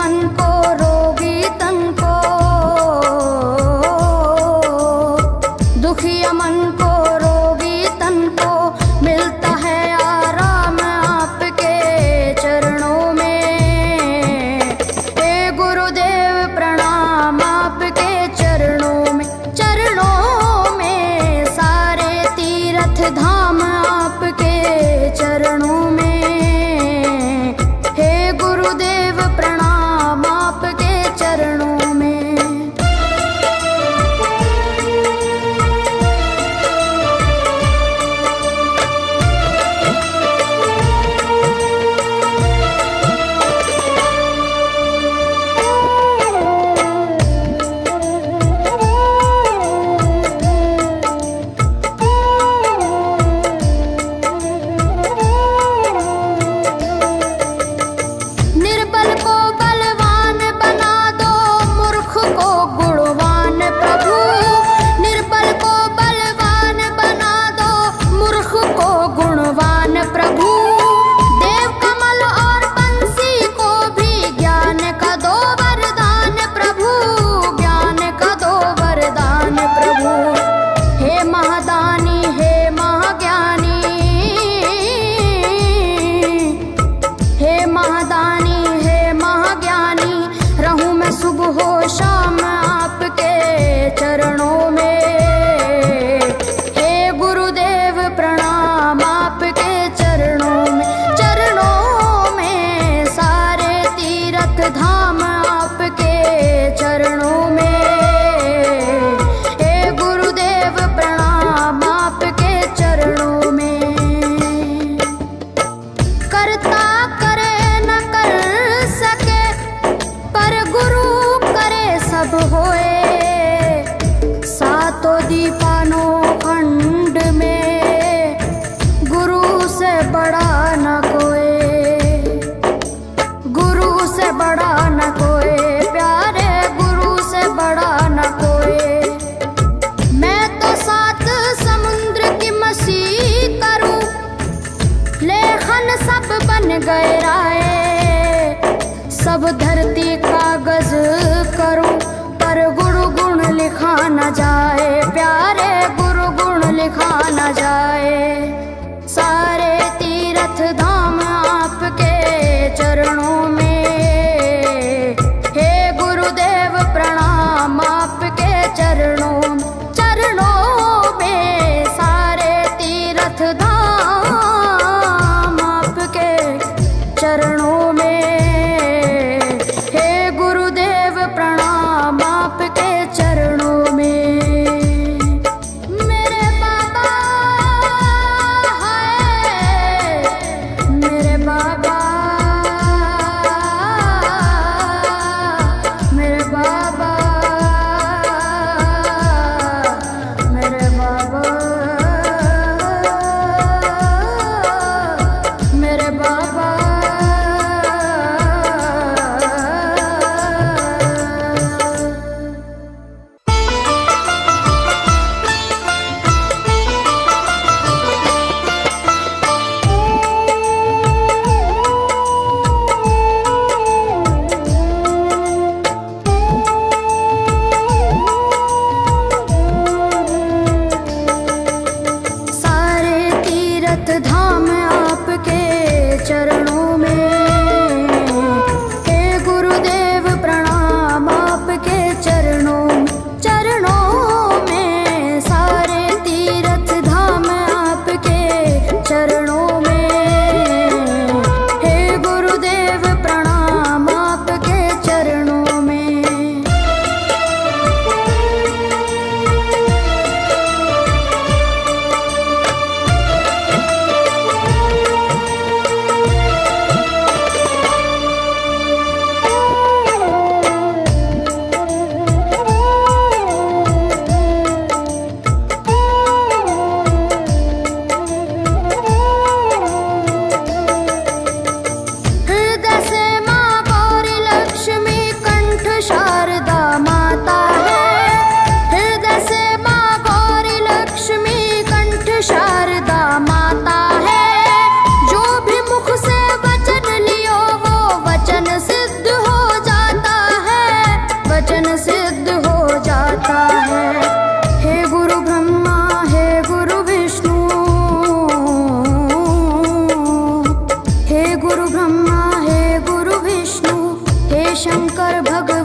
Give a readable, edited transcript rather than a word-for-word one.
मन को रोगी तन को, दुखिया मन को रोगी तन को मिलता है आराम आपके चरणों में। हे गुरुदेव प्रणाम आपके चरणों में, चरणों में सारे तीर्थ धाम आपके चरणों में। हे गुरुदेव प्रणाम आपके चरणों में। निर्बल को बलवान बना दो, मूर्ख को गुणवान प्रभु। निर्बल को बलवान बना दो, मूर्ख को गुणवान प्रभु। देव कमल और बंसी को भी ज्ञान का दो वरदान प्रभु, ज्ञान का दो वरदान प्रभु। हे महादानी हे महाज्ञानी, हे महादानी हे महाज्ञानी, रहूं मैं सुबह हो शाम आपके चरणों में। हे गुरुदेव प्रणाम आपके चरणों में, चरणों में सारे तीर्थ धाम आपके चरणों में। हे गुरुदेव प्रणाम आपके चरणों में। करता करे न कर सके, पर गुरु करे सब होए। सातों दीपानों खंड में गुरु से बड़ा न कोई, गुरु से बड़ा न कोई, प्यारे गुरु से बड़ा न कोई। मैं तो सात समुद्र की मसीह करूं, लेखन सब बन गए राय। सब धरती कागज करूं, पर गुरु गुण लिखा न जाए, प्यारे गुरु गुण लिखा न जाए। सारे तीर्थ धाम आपके चरणों में। हे गुरुदेव प्रणाम आपके चरणों में, चरणों में सारे तीर्थ धाम आपके चरणों में। हे गुरुदेव प्रणाम आपके चरणों में। मेरे बाबा शंकर भगवान